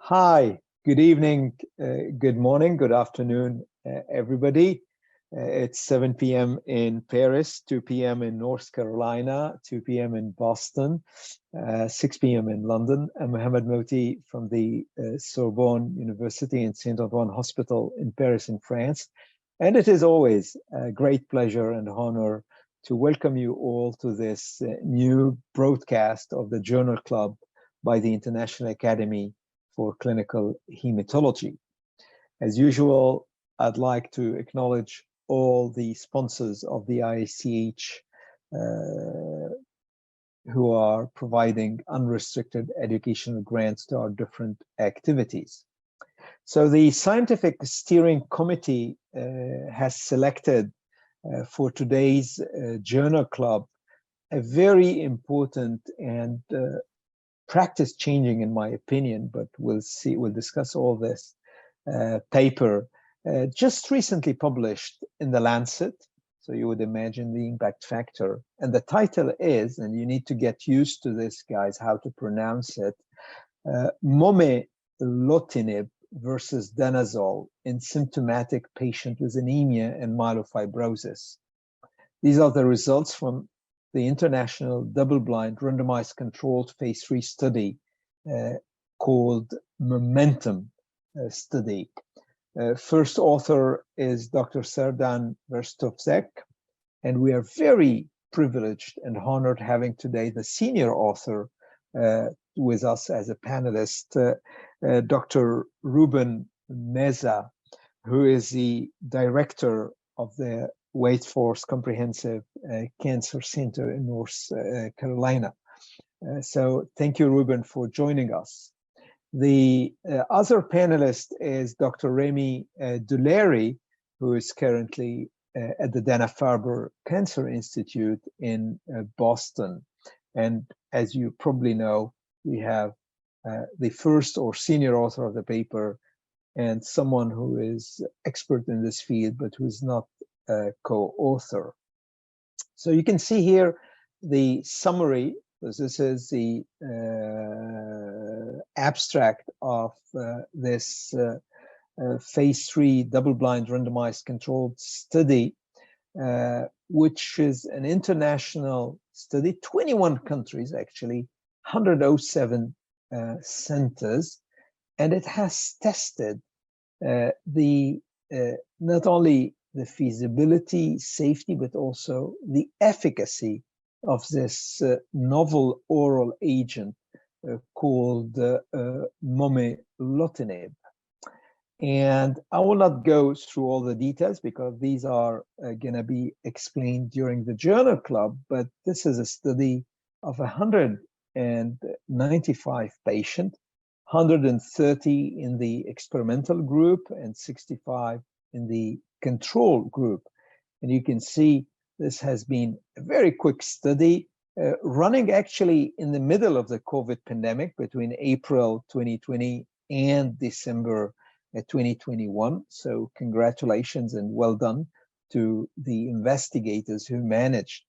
Hi, good evening, good morning, good afternoon, everybody. It's 7 p.m. in Paris, 2 p.m. in North Carolina, 2 p.m. in Boston, 6 p.m. in London. I'm Mohamed Moti from the Sorbonne University and Saint-Antoine Hospital in Paris in France. And it is always a great pleasure and honor to welcome you all to this new broadcast of the Journal Club by the International Academy for Clinical Hematology. As usual, I'd like to acknowledge all the sponsors of the IACH who are providing unrestricted educational grants to our different activities. So the Scientific Steering Committee has selected for today's Journal Club a very important and practice changing, in my opinion, but we'll discuss all this paper just recently published in the Lancet. So you would imagine the impact factor. And the title is, and you need to get used to this, guys, how to pronounce it, Momelotinib versus Danazol in symptomatic patient with anemia and myelofibrosis. These are the results from the international double-blind randomized controlled phase 3 study called Momentum study. First author is Dr. Serdan Verstovsek, and we are very privileged and honored having today the senior author with us as a panelist, Dr. Ruben Mesa, who is the director of the Wake Forest Comprehensive Cancer Center in North Carolina. So thank you, Ruben, for joining us. The other panelist is Dr. Remy Dulery, who is currently at the Dana-Farber Cancer Institute in Boston. And as you probably know, we have the first or senior author of the paper and someone who is expert in this field, but who is not co-author. So you can see here the summary, because this is the abstract of this phase 3 double-blind randomized controlled study, which is an international study, 21 countries actually, 107 centers, and it has tested not only the feasibility, safety, but also the efficacy of this novel oral agent called Momelotinib. And I will not go through all the details because these are going to be explained during the Journal Club, but this is a study of 195 patients, 130 in the experimental group and 65 in the control group. And you can see this has been a very quick study running actually in the middle of the COVID pandemic between April 2020 and December 2021. So congratulations and well done to the investigators who managed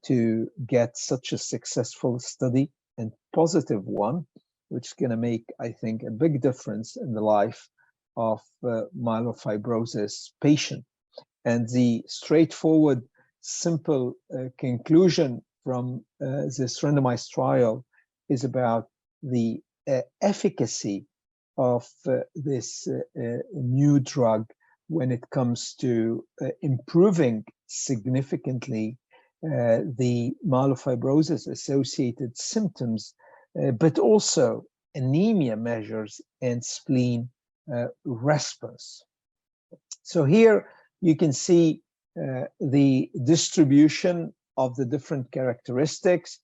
to get such a successful study and positive one, which is going to make, I think, a big difference in the life of myelofibrosis patient. And the straightforward, simple conclusion from this randomized trial is about the efficacy of this new drug when it comes to improving significantly the myelofibrosis associated symptoms, but also anemia measures and spleen response. So here you can see the distribution of the different characteristics.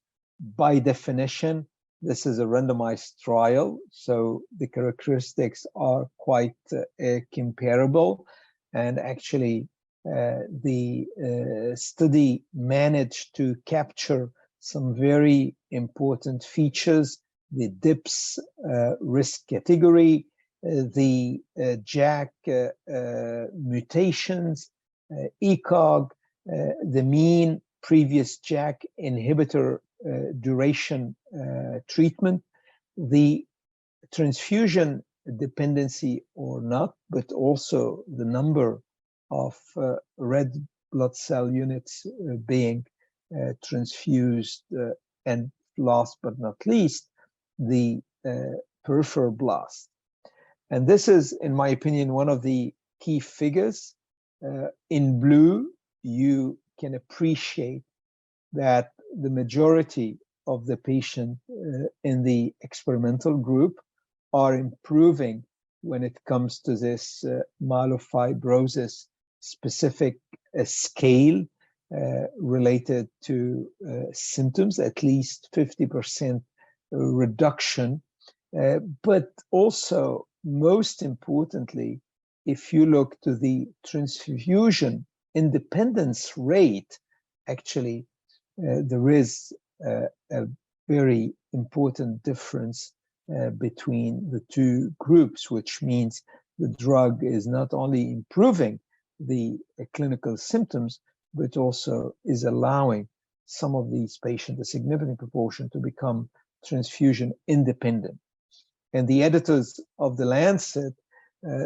By definition, this is a randomized trial, so the characteristics are quite comparable. And actually, the study managed to capture some very important features: the DIPS risk category, the JAK mutations, ECOG, the mean previous JAK inhibitor duration treatment, the transfusion dependency or not, but also the number of red blood cell units being transfused, and last but not least, the peripheral blast. And this is, in my opinion, one of the key figures. In blue, you can appreciate that the majority of the patient in the experimental group are improving when it comes to this myelofibrosis specific scale related to symptoms, at least 50% reduction. But also, most importantly, if you look to the transfusion independence rate, actually, there is a very important difference between the two groups, which means the drug is not only improving the clinical symptoms, but also is allowing some of these patients, a significant proportion, to become transfusion independent. And the editors of the Lancet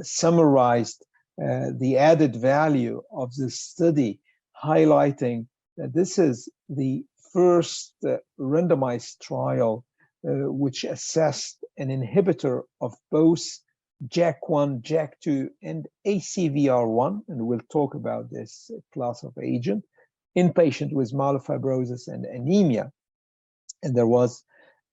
summarized the added value of this study, highlighting that this is the first randomized trial which assessed an inhibitor of both JAK1, JAK2, and ACVR1, and we'll talk about this class of agent, in patients with myelofibrosis and anemia. And there was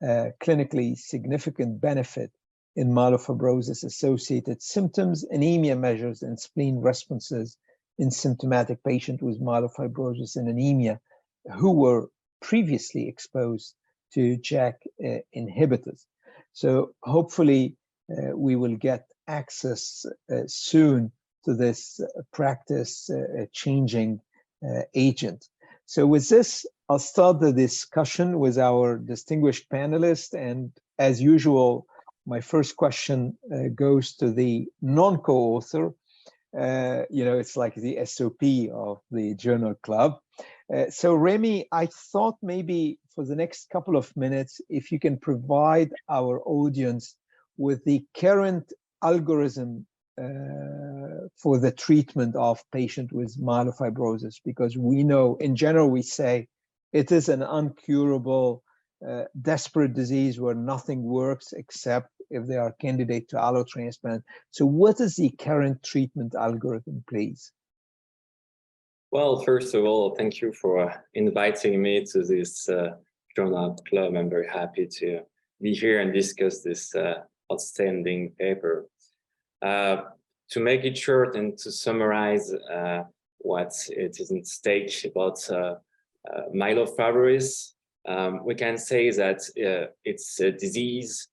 clinically significant benefit in myelofibrosis-associated symptoms, anemia measures, and spleen responses in symptomatic patients with myelofibrosis and anemia who were previously exposed to JAK inhibitors. So hopefully we will get access soon to this practice-changing agent. So with this, I'll start the discussion with our distinguished panelists. And as usual, my first question goes to the non-co-author. It's like the SOP of the journal club. So Remy, I thought maybe for the next couple of minutes, if you can provide our audience with the current algorithm for the treatment of patients with myelofibrosis, because we know in general we say it is an uncurable, desperate disease where nothing works except if they are candidate to allotransplant. So what is the current treatment algorithm, please? Well, first of all, thank you for inviting me to this journal club. I'm very happy to be here and discuss this outstanding paper. To make it short and to summarize what it is at stake about myelofibrosis, we can say that it's a disease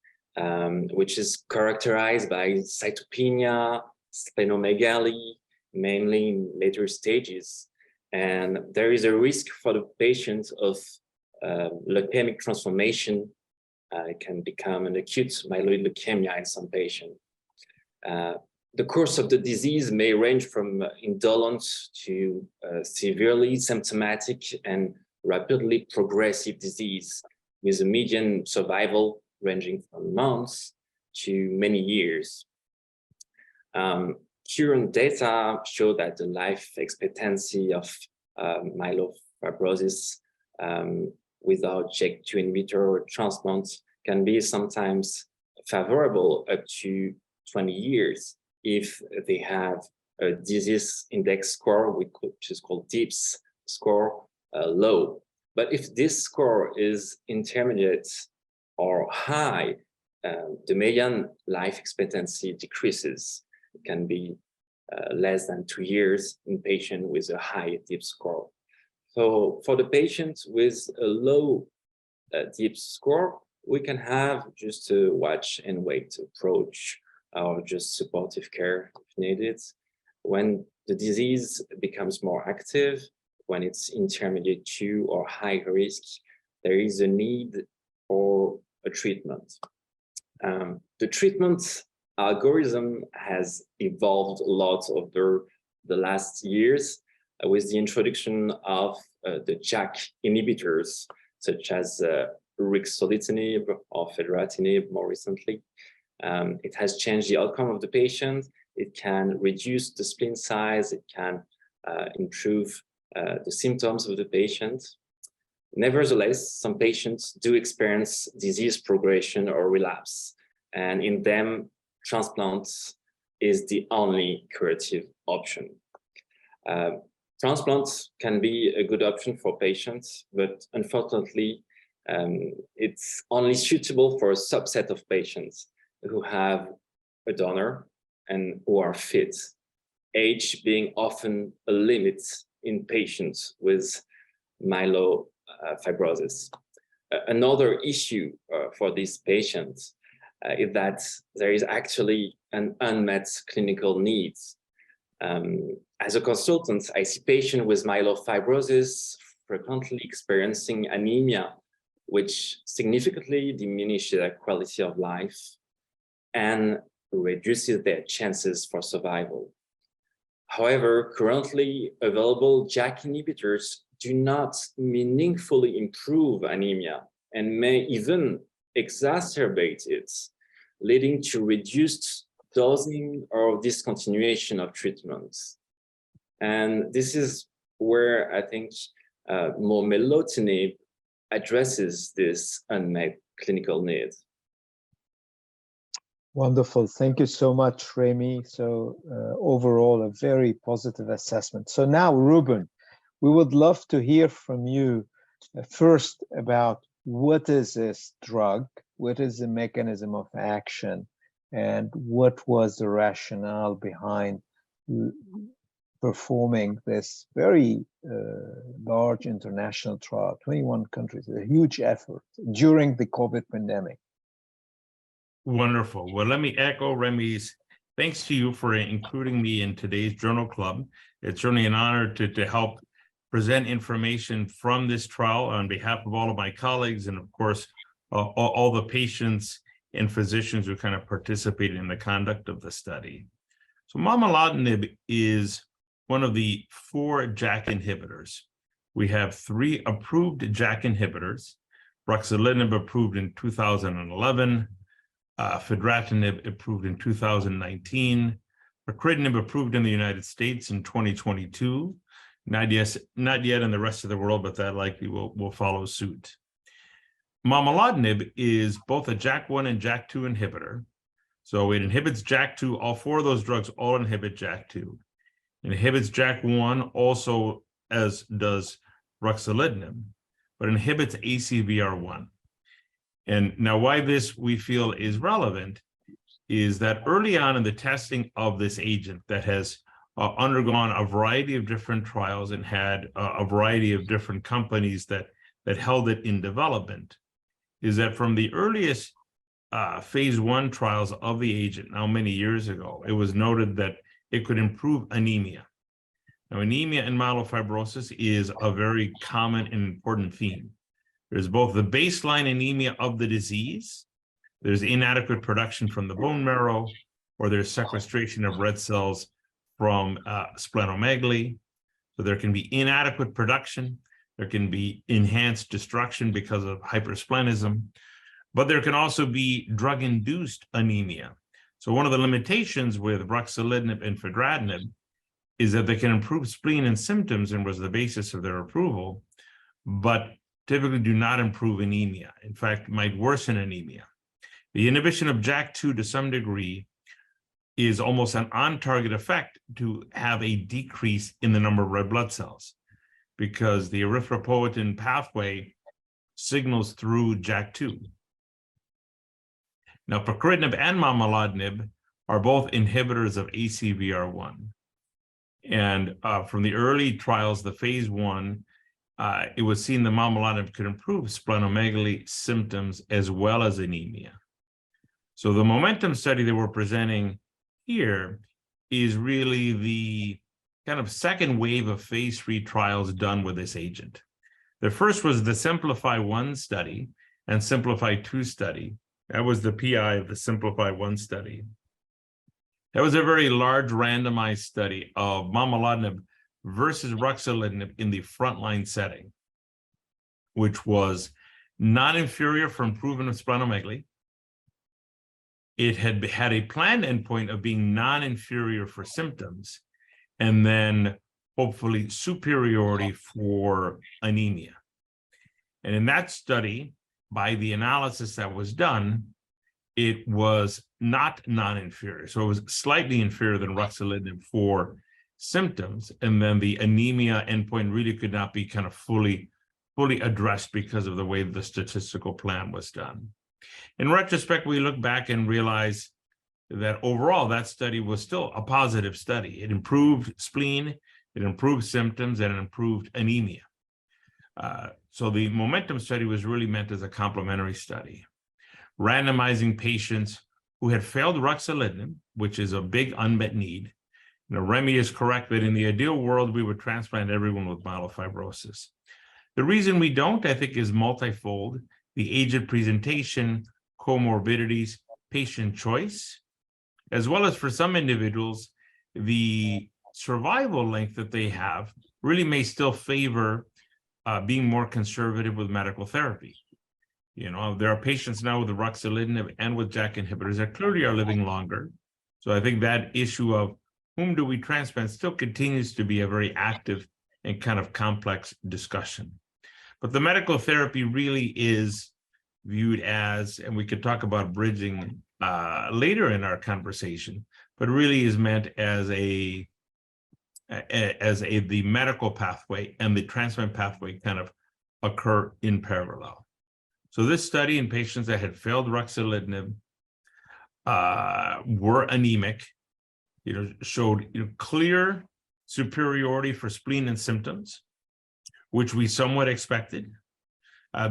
which is characterized by cytopenia, splenomegaly, mainly in later stages. And there is a risk for the patient of leukemic transformation. It can become an acute myeloid leukemia in some patients. The course of the disease may range from indolent to severely symptomatic and rapidly progressive disease, with a median survival ranging from months to many years. Current data show that the life expectancy of myelofibrosis without JAK2 inhibitor or transplant can be sometimes favorable up to 20 years if they have a disease index score, which is called DIPSS score, low. But if this score is intermediate or high, the median life expectancy decreases. It can be less than 2 years in patients with a high DIPSS score. So for the patients with a low DIPSS score, we can have just a watch and wait approach, or just supportive care if needed. When the disease becomes more active, when it's intermediate to or high risk, there is a need for a treatment. The treatment algorithm has evolved a lot over the last years with the introduction of the JAK inhibitors, such as ruxolitinib or fedratinib more recently. It has changed the outcome of the patient. It can reduce the spleen size. It can improve the symptoms of the patient. Nevertheless, some patients do experience disease progression or relapse, and in them, transplant is the only curative option. Transplant can be a good option for patients, but unfortunately, it's only suitable for a subset of patients who have a donor and who are fit, age being often a limit in patients with myelofibrosis. Another issue for these patients is that there is actually an unmet clinical need. As a consultant, I see patients with myelofibrosis frequently experiencing anemia, which significantly diminishes their quality of life and reduces their chances for survival. However, currently available JAK inhibitors do not meaningfully improve anemia and may even exacerbate it, leading to reduced dosing or discontinuation of treatments. And this is where I think Momelotinib addresses this unmet clinical need. Wonderful. Thank you so much, Remy. So overall, a very positive assessment. So now, Ruben, we would love to hear from you first about what is this drug, what is the mechanism of action, and what was the rationale behind performing this very large international trial, 21 countries, a huge effort during the COVID pandemic. Wonderful. Well, let me echo Remy's thanks to you for including me in today's journal club. It's certainly an honor to help present information from this trial on behalf of all of my colleagues and, of course, all the patients and physicians who kind of participated in the conduct of the study. So Momelotinib is one of the 4 JAK inhibitors. We have 3 approved JAK inhibitors, ruxolitinib approved in 2011, fedratinib approved in 2019, pacritinib approved in the United States in 2022, not yet in the rest of the world, but that likely will follow suit. Momelotinib is both a JAK1 and JAK2 inhibitor. So it inhibits JAK2, all 4 of those drugs all inhibit JAK2. It inhibits JAK1 also, as does ruxolitinib, but inhibits ACVR1. And now why this we feel is relevant is that early on in the testing of this agent that has undergone a variety of different trials and had a variety of different companies that held it in development, is that from the earliest phase 1 trials of the agent, now many years ago, it was noted that it could improve anemia. Now, anemia in myelofibrosis is a very common and important theme. There's both the baseline anemia of the disease, there's inadequate production from the bone marrow, or there's sequestration of red cells from splenomegaly. So there can be inadequate production, there can be enhanced destruction because of hypersplenism, but there can also be drug-induced anemia. So one of the limitations with ruxolitinib and fedratinib is that they can improve spleen and symptoms, and was the basis of their approval, but typically do not improve anemia. In fact, might worsen anemia. The inhibition of JAK2 to some degree is almost an on-target effect to have a decrease in the number of red blood cells, because the erythropoietin pathway signals through JAK2. Now, pacritinib and momelotinib are both inhibitors of ACVR1. And from the early trials, the phase 1, it was seen that momelotinib could improve splenomegaly symptoms as well as anemia. So the momentum study that we're presenting here is really the kind of second wave of phase 3 trials done with this agent. The first was the Simplify-1 study and Simplify-2 study. That was the PI of the Simplify-1 study. That was a very large randomized study of momelotinib versus ruxolitinib in the frontline setting, which was not inferior for improvement of splenomegaly, it had had a planned endpoint of being non-inferior for symptoms, and then hopefully superiority for anemia. And in that study, by the analysis that was done, it was not non-inferior. So it was slightly inferior than ruxolitinib for symptoms. And then the anemia endpoint really could not be kind of fully addressed because of the way the statistical plan was done. In retrospect, we look back and realize that overall, that study was still a positive study. It improved spleen, it improved symptoms, and it improved anemia. So the Momentum study was really meant as a complementary study, randomizing patients who had failed ruxolitinib, which is a big unmet need. Remy is correct that in the ideal world, we would transplant everyone with myelofibrosis. The reason we don't, I think, is multifold: the age of presentation, comorbidities, patient choice, as well as for some individuals, the survival length that they have really may still favor being more conservative with medical therapy. There are patients now with the ruxolitinib and with JAK inhibitors that clearly are living longer. So I think that issue of whom do we transplant still continues to be a very active and kind of complex discussion. But the medical therapy really is viewed as, and we could talk about bridging later in our conversation, but really is meant as the medical pathway and the transplant pathway kind of occur in parallel. So this study in patients that had failed ruxolitinib were anemic, showed clear superiority for spleen and symptoms, which we somewhat expected.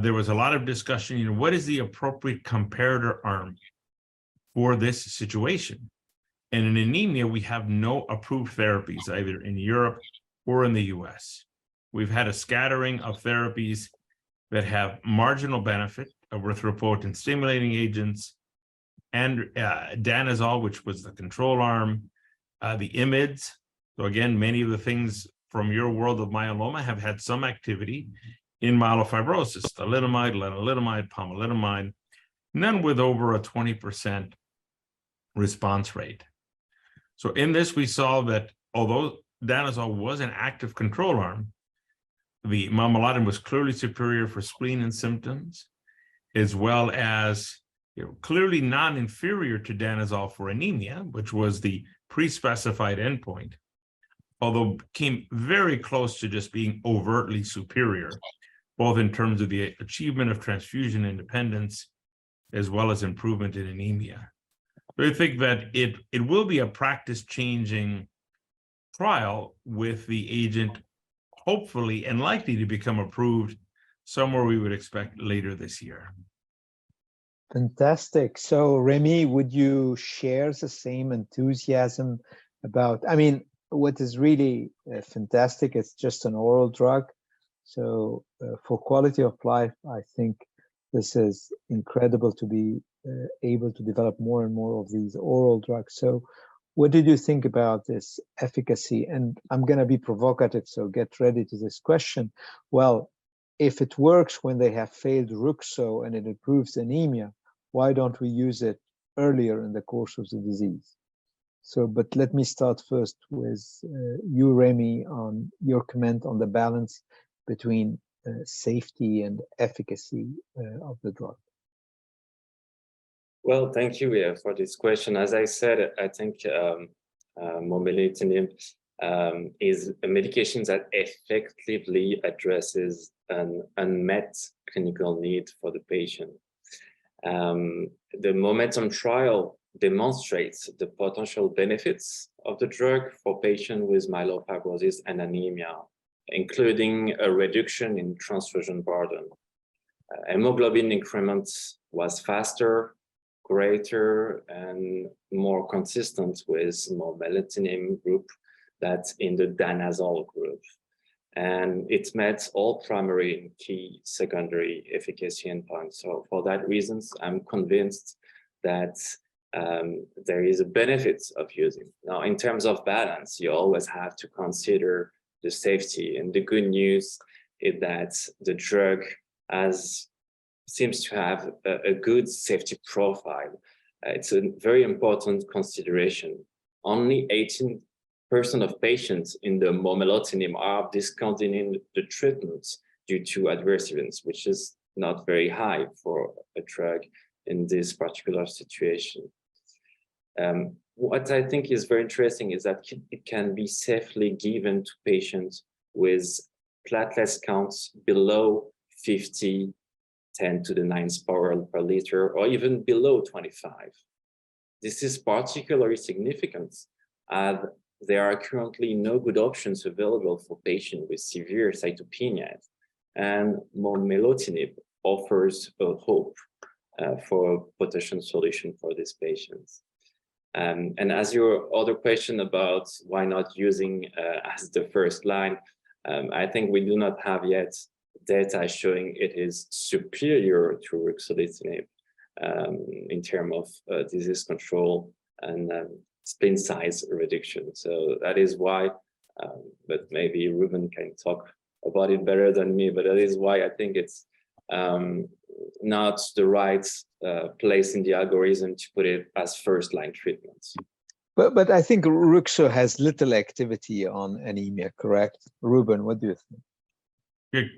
There was a lot of discussion, what is the appropriate comparator arm for this situation? And in anemia, we have no approved therapies, either in Europe or in the US. We've had a scattering of therapies that have marginal benefit, erythropoietin stimulating agents, and Danazol, which was the control arm, the IMiDs. So again, many of the things from your world of myeloma have had some activity in myelofibrosis: thalidomide, lenalidomide, pomalidomide, none with over a 20% response rate. So in this, we saw that although Danazol was an active control arm, the momelotinib was clearly superior for spleen and symptoms, as well as clearly non-inferior to Danazol for anemia, which was the pre-specified endpoint, although came very close to just being overtly superior, both in terms of the achievement of transfusion independence, as well as improvement in anemia. So I think that it will be a practice-changing trial with the agent hopefully and likely to become approved somewhere we would expect later this year. Fantastic. So Remy, would you share the same enthusiasm about, what is really fantastic, it's just an oral drug. So for quality of life, I think this is incredible to be able to develop more and more of these oral drugs. So what did you think about this efficacy? And I'm going to be provocative, so get ready to this question. Well, if it works when they have failed Ruxo and it improves anemia, why don't we use it earlier in the course of the disease? So, but let me start first with you, Remy, on your comment on the balance between safety and efficacy of the drug. Well, thank you for this question. As I said, I think Momelotinib is a medication that effectively addresses an unmet clinical need for the patient. The Momentum trial demonstrates the potential benefits of the drug for patients with myelofibrosis and anemia, including a reduction in transfusion burden. Hemoglobin increments was faster, greater, and more consistent with Momelotinib group than in the Danazol group. And it met all primary and key secondary efficacy endpoints. So for that reasons, I'm convinced that there is a benefit of using. Now, in terms of balance, you always have to consider the safety. And the good news is that the drug seems to have a good safety profile It's a very important consideration. Only 18% of patients in the Momelotinib are discontinuing the treatments due to adverse events, which is not very high for a drug in this particular situation. What I think is very interesting is that it can be safely given to patients with platelet counts below 50, 10 to the 9th power per liter, or even below 25. This is particularly significant as there are currently no good options available for patients with severe cytopenia, and Momelotinib offers a hope for a potential solution for these patients. And as your other question about why not using as the first line, I think we do not have yet data showing it is superior to ruxolitinib in terms of disease control and spleen size reduction. So that is why, but maybe Ruben can talk about it better than me, but that is why I think it's not the right place in the algorithm to put it as first-line treatments. But I think Ruxo has little activity on anemia, correct? Ruben, what do you think?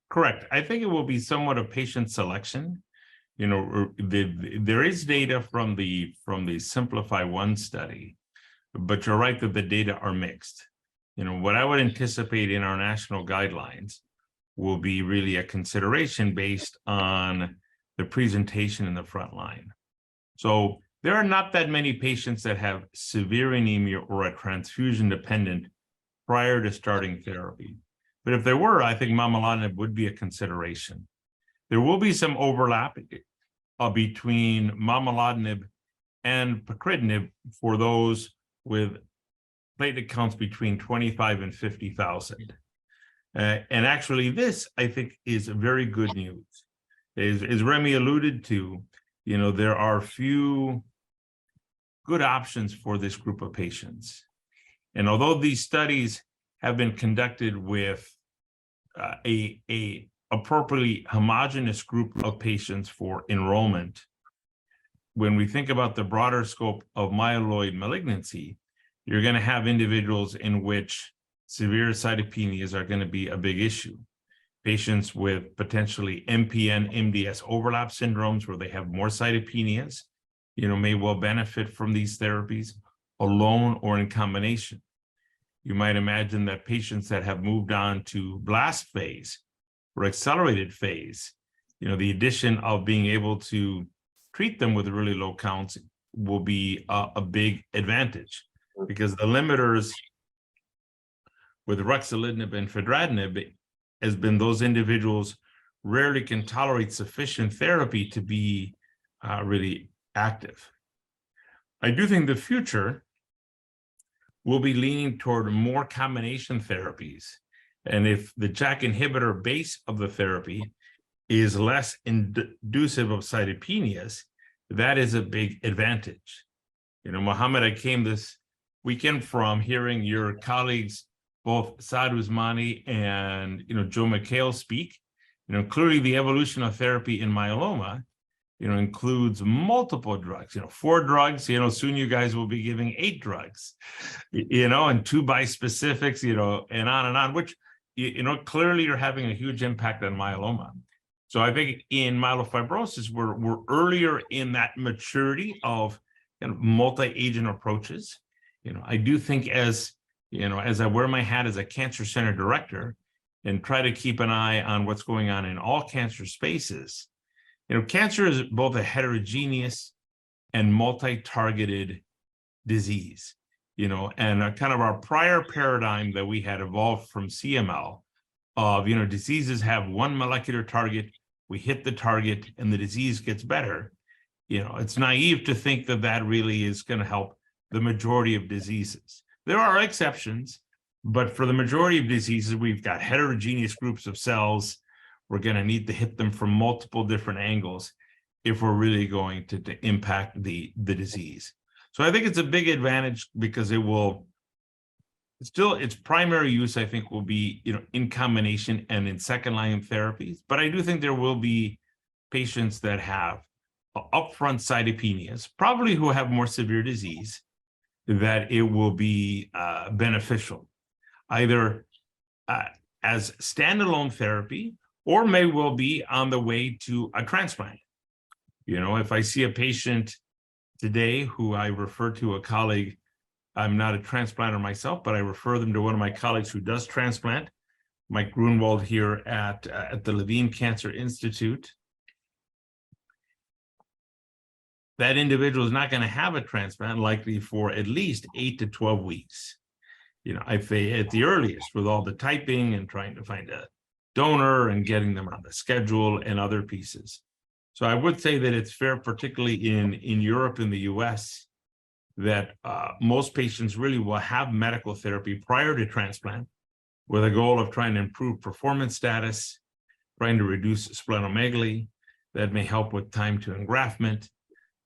Correct. I think it will be somewhat of patient selection. You know, there is data from the Simplify-1 study, but you're right that the data are mixed. You know, what I would anticipate in our national guidelines will be really a consideration based on the presentation in the front line. So there are not that many patients that have severe anemia or are transfusion dependent prior to starting therapy. But if there were, I think momelotinib would be a consideration. There will be some overlap between momelotinib and pacritinib for those with platelet counts between 25 and 50,000. And actually, this, I think, is very good news. As Remy alluded to, you know, there are few good options for this group of patients. And although these studies have been conducted with a appropriately homogeneous group of patients for enrollment, when we think about the broader scope of myeloid malignancy, you're going to have individuals in which severe cytopenias are going to be a big issue. Patients with potentially MPN, MDS overlap syndromes where they have more cytopenias, you know, may well benefit from these therapies alone or in combination. You might imagine that patients that have moved on to blast phase or accelerated phase, you know, the addition of being able to treat them with really low counts will be a big advantage, because the limiters with ruxolitinib and fedratinib has been those individuals rarely can tolerate sufficient therapy to be really active. I do think the future will be leaning toward more combination therapies. And if the JAK inhibitor base of the therapy is less inducive of cytopenias, that is a big advantage. You know, Mohammed, I came this weekend from hearing your colleagues, both Saad Usmani and, you know, Joe McHale speak. You know, clearly the evolution of therapy in myeloma, you know, includes multiple drugs, you know, 4 drugs, you know, soon you guys will be giving 8 drugs, you know, and 2 bispecifics, you know, and on, which, you know, clearly you're having a huge impact on myeloma. So I think in myelofibrosis, we're earlier in that maturity of kind of multi-agent approaches. You know, I do think as, you know, as I wear my hat as a cancer center director and try to keep an eye on what's going on in all cancer spaces, you know, cancer is both a heterogeneous and multi-targeted disease, you know, and kind of our prior paradigm that we had evolved from CML of, you know, diseases have one molecular target, we hit the target and the disease gets better. You know, it's naive to think that that really is going to help the majority of diseases. There are exceptions, but for the majority of diseases, we've got heterogeneous groups of cells. We're going to need to hit them from multiple different angles if we're really going to impact the disease. So I think it's a big advantage because it will still, its primary use, I think, will be, you know, in combination and in second line therapies. But I do think there will be patients that have upfront cytopenias, probably who have more severe disease, that it will be beneficial, either as standalone therapy or may well be on the way to a transplant. You know, if I see a patient today who I refer to a colleague, I'm not a transplanter myself, but I refer them to one of my colleagues who does transplant, Mike Grunwald here at the Levine Cancer Institute. That individual is not going to have a transplant likely for at least 8 to 12 weeks. You know, if they at the earliest, with all the typing and trying to find a donor and getting them on the schedule and other pieces. So I would say that it's fair, particularly in Europe and the US, that most patients really will have medical therapy prior to transplant with a goal of trying to improve performance status, trying to reduce splenomegaly. That may help with time to engraftment,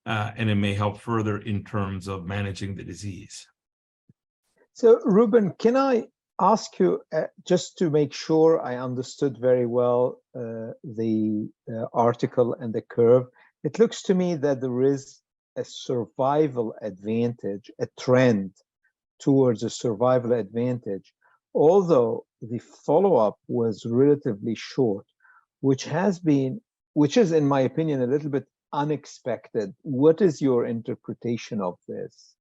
and it may help further in terms of managing the disease. So, Ruben, can I ask you, just to make sure I understood very well the article and the curve? It looks to me that there is a survival advantage, a trend towards a survival advantage, although the follow-up was relatively short, which is, in my opinion, a little bit unexpected. What is your interpretation of this?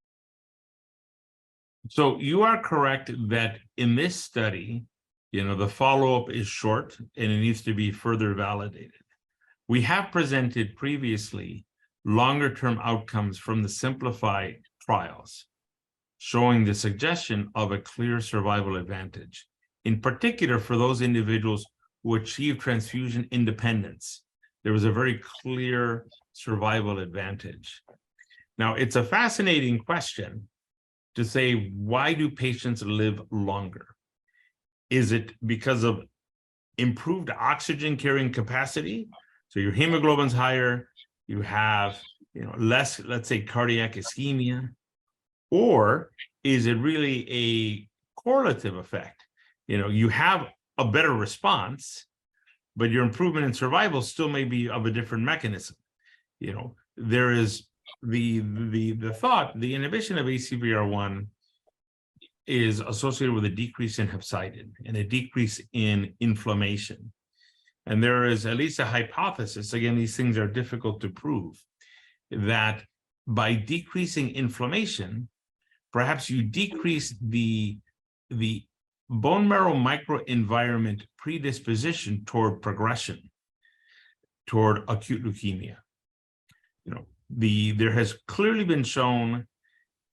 So you are correct that in this study, you know, the follow-up is short and it needs to be further validated. We have presented previously longer-term outcomes from the Simplify trials, showing the suggestion of a clear survival advantage, in particular for those individuals who achieve transfusion independence. There was a very clear survival advantage. Now, it's a fascinating question to say, why do patients live longer? Is it because of improved oxygen carrying capacity? So your hemoglobin's higher, you have, you know, less, let's say, cardiac ischemia, or is it really a correlative effect? You know, you have a better response, but your improvement in survival still may be of a different mechanism. You know, there is the thought, the inhibition of ACVR1 is associated with a decrease in hepcidin and a decrease in inflammation. And there is at least a hypothesis, again, these things are difficult to prove, that by decreasing inflammation, perhaps you decrease the bone marrow microenvironment predisposition toward progression, toward acute leukemia. You know, there has clearly been shown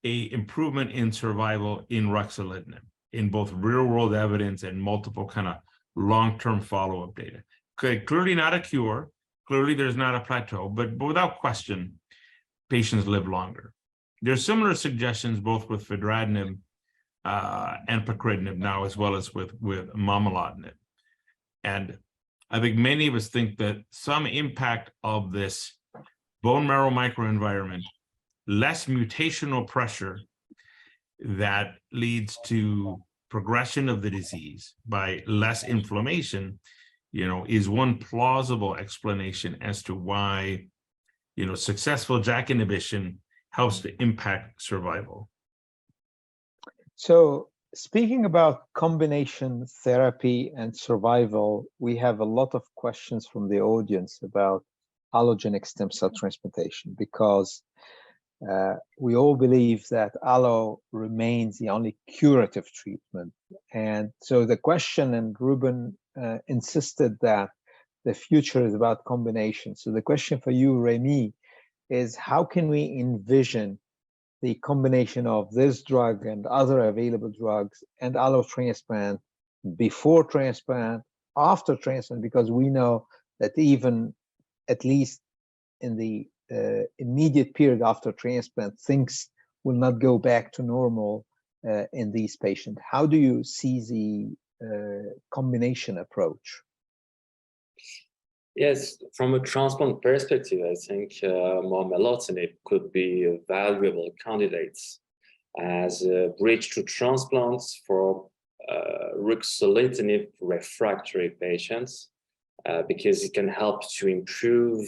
a improvement in survival in ruxolitinib in both real-world evidence and multiple kind of long-term follow-up data. Clearly not a cure, clearly there's not a plateau, but without question, patients live longer. There's similar suggestions both with fedratinib and pacritinib now, as well as with momelotinib. And I think many of us think that some impact of this bone marrow microenvironment, less mutational pressure that leads to progression of the disease by less inflammation, you know, is one plausible explanation as to why, you know, successful JAK inhibition helps to impact survival. So speaking about combination therapy and survival, we have a lot of questions from the audience about allogeneic stem cell transplantation, because we all believe that allo remains the only curative treatment. And so the question, and Ruben insisted that the future is about combination. So the question for you, Remy, is how can we envision the combination of this drug and other available drugs and allo transplant before transplant, after transplant, because we know that even at least in the immediate period after transplant, things will not go back to normal in these patients. How do you see the combination approach? Yes, from a transplant perspective, I think Momelotinib could be a valuable candidate as a bridge to transplants for ruxolitinib refractory patients, because it can help to improve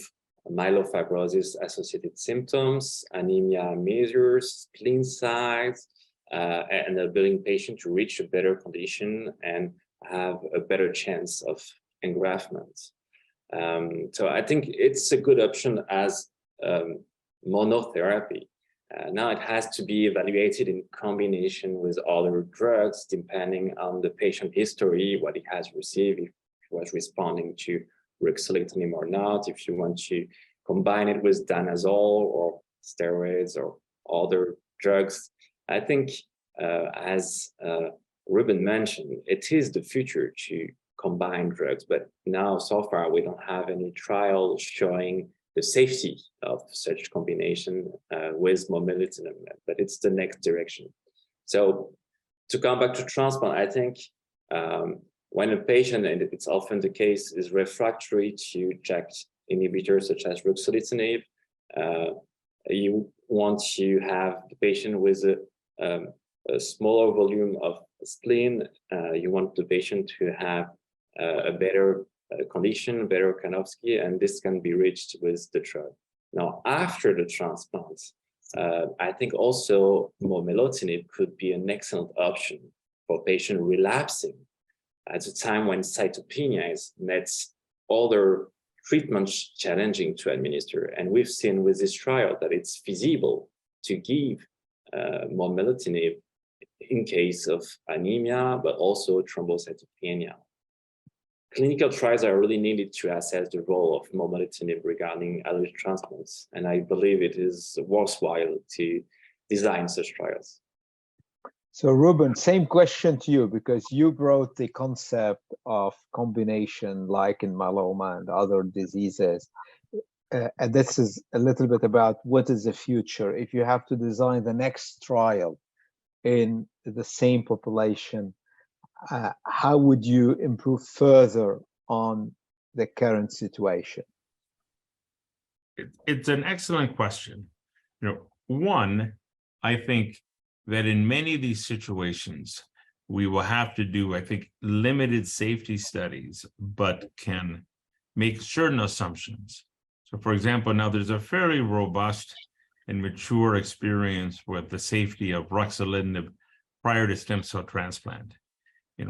myelofibrosis associated symptoms, anemia measures, spleen size, and enabling patient to reach a better condition and have a better chance of engraftment. So I think it's a good option as monotherapy. Now it has to be evaluated in combination with other drugs, depending on the patient history, what he has received, if he was responding to ruxolitinib or not, if you want to combine it with Danazol or steroids or other drugs. I think, as Ruben mentioned, it is the future to combine drugs, but now so far we don't have any trial showing the safety of such combination with momelotinib, but it's the next direction. So to come back to transplant, I think when a patient, and it's often the case, is refractory to JAK inhibitors such as ruxolitinib, you want to have the patient with a smaller volume of spleen. You want the patient to have a better condition, better Kanofsky, and this can be reached with the drug. Now, after the transplant, I think also momelotinib could be an excellent option for patient relapsing at a time when cytopenia makes other treatments challenging to administer. And we've seen with this trial that it's feasible to give momelotinib in case of anemia, but also thrombocytopenia. Clinical trials are really needed to assess the role of momelotinib regarding allogeneic transplants, and I believe it is worthwhile to design such trials. So Ruben, same question to you, because you brought the concept of combination like in myeloma and other diseases. And this is a little bit about what is the future. If you have to design the next trial in the same population, how would you improve further on the current situation? It's an excellent question. One, I think that in many of these situations, we will have to do, I think, limited safety studies, but can make certain assumptions. So for example, now there's a fairly robust and mature experience with the safety of ruxolitinib prior to stem cell transplant.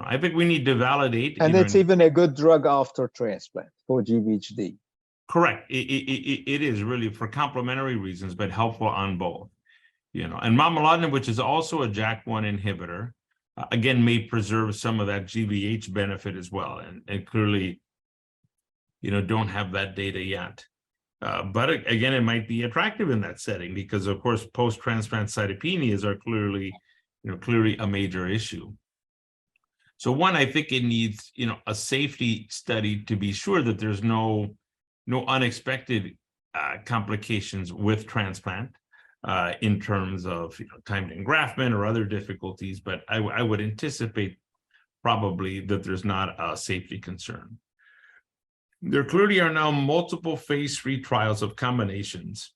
I think we need to validate. And it's even a good drug after transplant for GVHD. Correct. It is really for complementary reasons, but helpful on both. And momelotinib, which is also a JAK1 inhibitor, again, may preserve some of that GVH benefit as well. And clearly, don't have that data yet. But again, it might be attractive in that setting because, of course, post-transplant cytopenias are clearly a major issue. So one, I think it needs, a safety study to be sure that there's no unexpected complications with transplant in terms of time to engraftment or other difficulties. But I would anticipate probably that there's not a safety concern. There clearly are now multiple phase 3 trials of combinations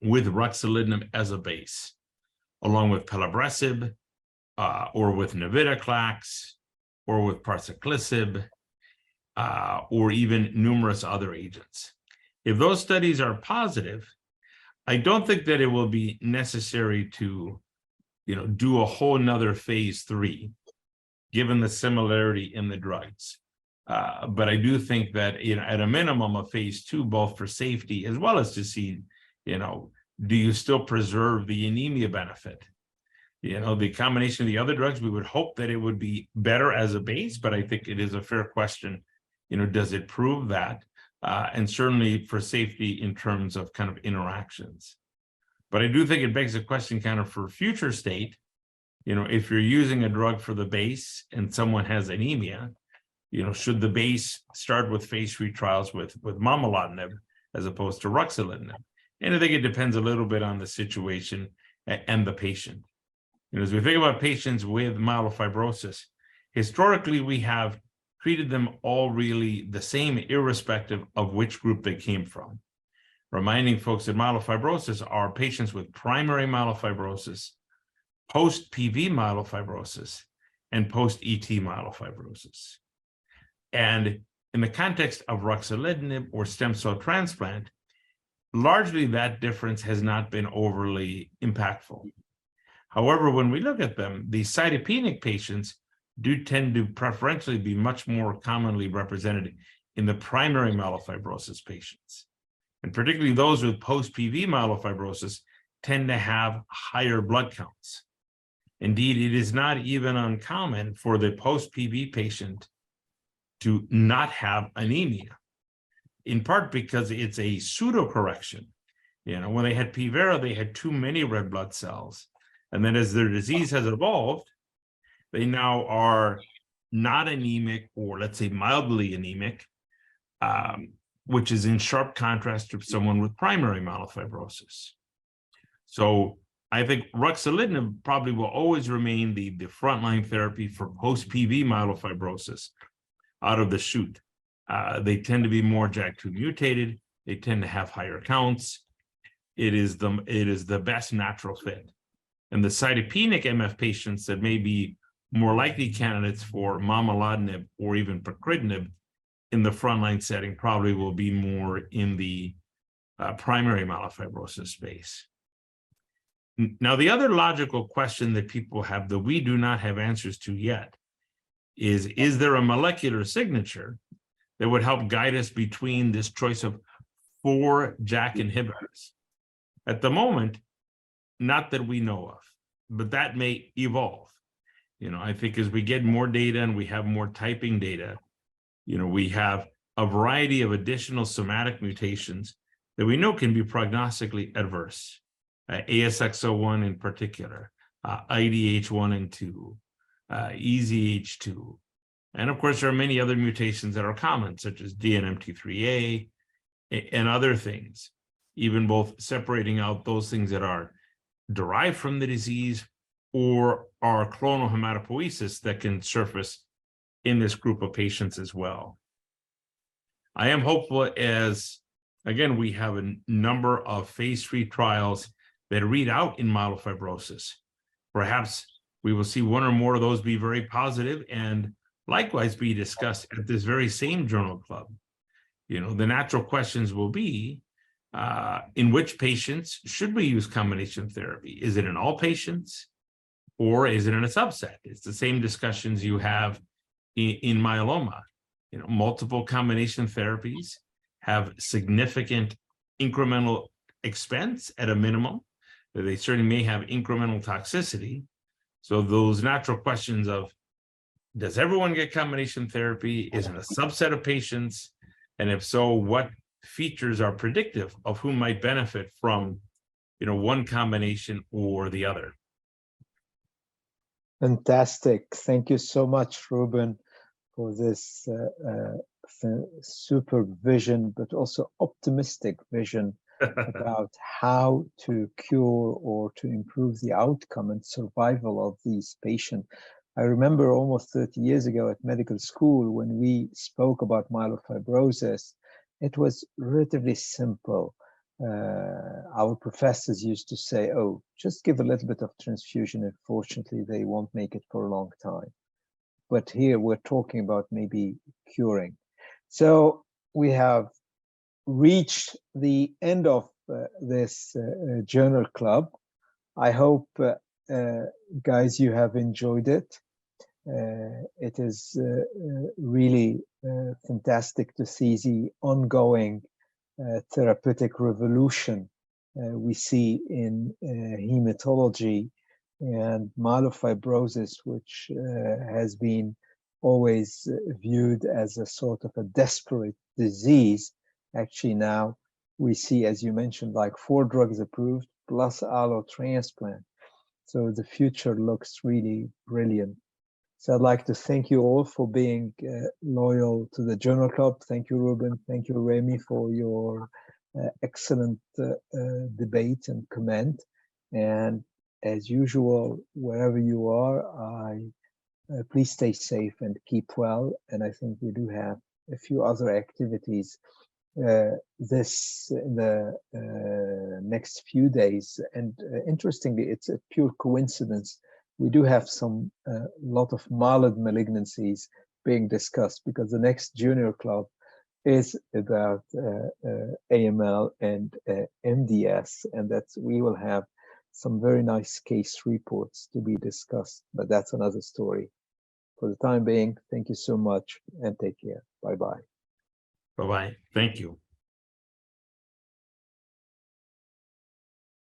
with ruxolitinib as a base, along with pelabresib, or with navitoclax, or with parsaclisib, or even numerous other agents. If those studies are positive, I don't think that it will be necessary to, do a whole nother phase 3, given the similarity in the drugs. But I do think that, at a minimum, a phase 2, both for safety as well as to see, do you still preserve the anemia benefit? The combination of the other drugs, we would hope that it would be better as a base, but I think it is a fair question, does it prove that? And certainly for safety in terms of kind of interactions. But I do think it begs a question kind of for future state, if you're using a drug for the base and someone has anemia, should the base start with phase 3 trials with momelotinib as opposed to ruxolitinib? And I think it depends a little bit on the situation and the patient. As we think about patients with myelofibrosis, historically, we have treated them all really the same, irrespective of which group they came from. Reminding folks that myelofibrosis are patients with primary myelofibrosis, post-PV myelofibrosis, and post-ET myelofibrosis. And in the context of ruxolitinib or stem cell transplant, largely that difference has not been overly impactful. However, when we look at them, the cytopenic patients do tend to preferentially be much more commonly represented in the primary myelofibrosis patients. And particularly those with post-PV myelofibrosis tend to have higher blood counts. Indeed, it is not even uncommon for the post-PV patient to not have anemia, in part because it's a pseudo-correction. You know, when they had P-Vera, they had too many red blood cells. And then as their disease has evolved, they now are not anemic, or let's say mildly anemic, which is in sharp contrast to someone with primary myelofibrosis. So I think ruxolitinib probably will always remain the frontline therapy for post-PV myelofibrosis out of the chute. They tend to be more JAK2 mutated. They tend to have higher counts. It is the best natural fit. And the cytopenic MF patients that may be more likely candidates for momelotinib or even pacritinib in the frontline setting probably will be more in the primary myelofibrosis space. Now, the other logical question that people have that we do not have answers to yet is there a molecular signature that would help guide us between this choice of 4 JAK inhibitors? At the moment, not that we know of, but that may evolve. You know, I think as we get more data and we have more typing data, you know, we have a variety of additional somatic mutations that we know can be prognostically adverse. ASXL1 in particular, IDH1 and 2, EZH2. And of course, there are many other mutations that are common, such as DNMT3A and other things, even both separating out those things that are derived from the disease or are clonal hematopoiesis that can surface in this group of patients as well. I am hopeful as, again, we have a number of phase 3 trials that read out in myelofibrosis. Perhaps we will see one or more of those be very positive and likewise be discussed at this very same journal club. You know, the natural questions will be, in which patients should we use combination therapy? Is it in all patients or is it in a subset? It's the same discussions you have in myeloma. You know, multiple combination therapies have significant incremental expense at a minimum. They certainly may have incremental toxicity. So those natural questions of, does everyone get combination therapy? Is it a subset of patients? And if so, what features are predictive of who might benefit from, you know, one combination or the other? Fantastic. Thank you so much, Ruben, for this super vision, but also optimistic vision about how to cure or to improve the outcome and survival of these patients. I remember almost 30 years ago at medical school when we spoke about myelofibrosis, it was relatively simple. Our professors used to say, oh, just give a little bit of transfusion. Unfortunately, they won't make it for a long time. But here we're talking about maybe curing. So we have reached the end of this journal club. I hope, guys, you have enjoyed it. It is really fantastic to see the ongoing therapeutic revolution we see in hematology and myelofibrosis, which has been always viewed as a sort of a desperate disease. Actually, now we see, as you mentioned, like 4 drugs approved plus allo transplant. So the future looks really brilliant. So I'd like to thank you all for being loyal to the Journal Club. Thank you, Ruben. Thank you, Remy, for your excellent debate and comment. And as usual, wherever you are, please stay safe and keep well. And I think we do have a few other activities in the next few days. And interestingly, it's a pure coincidence. We do have some lot of mild malignancies being discussed, because the next junior club is about AML and MDS, and we will have some very nice case reports to be discussed, but that's another story. For the time being, thank you so much and take care. Bye-bye. Bye-bye. Thank you.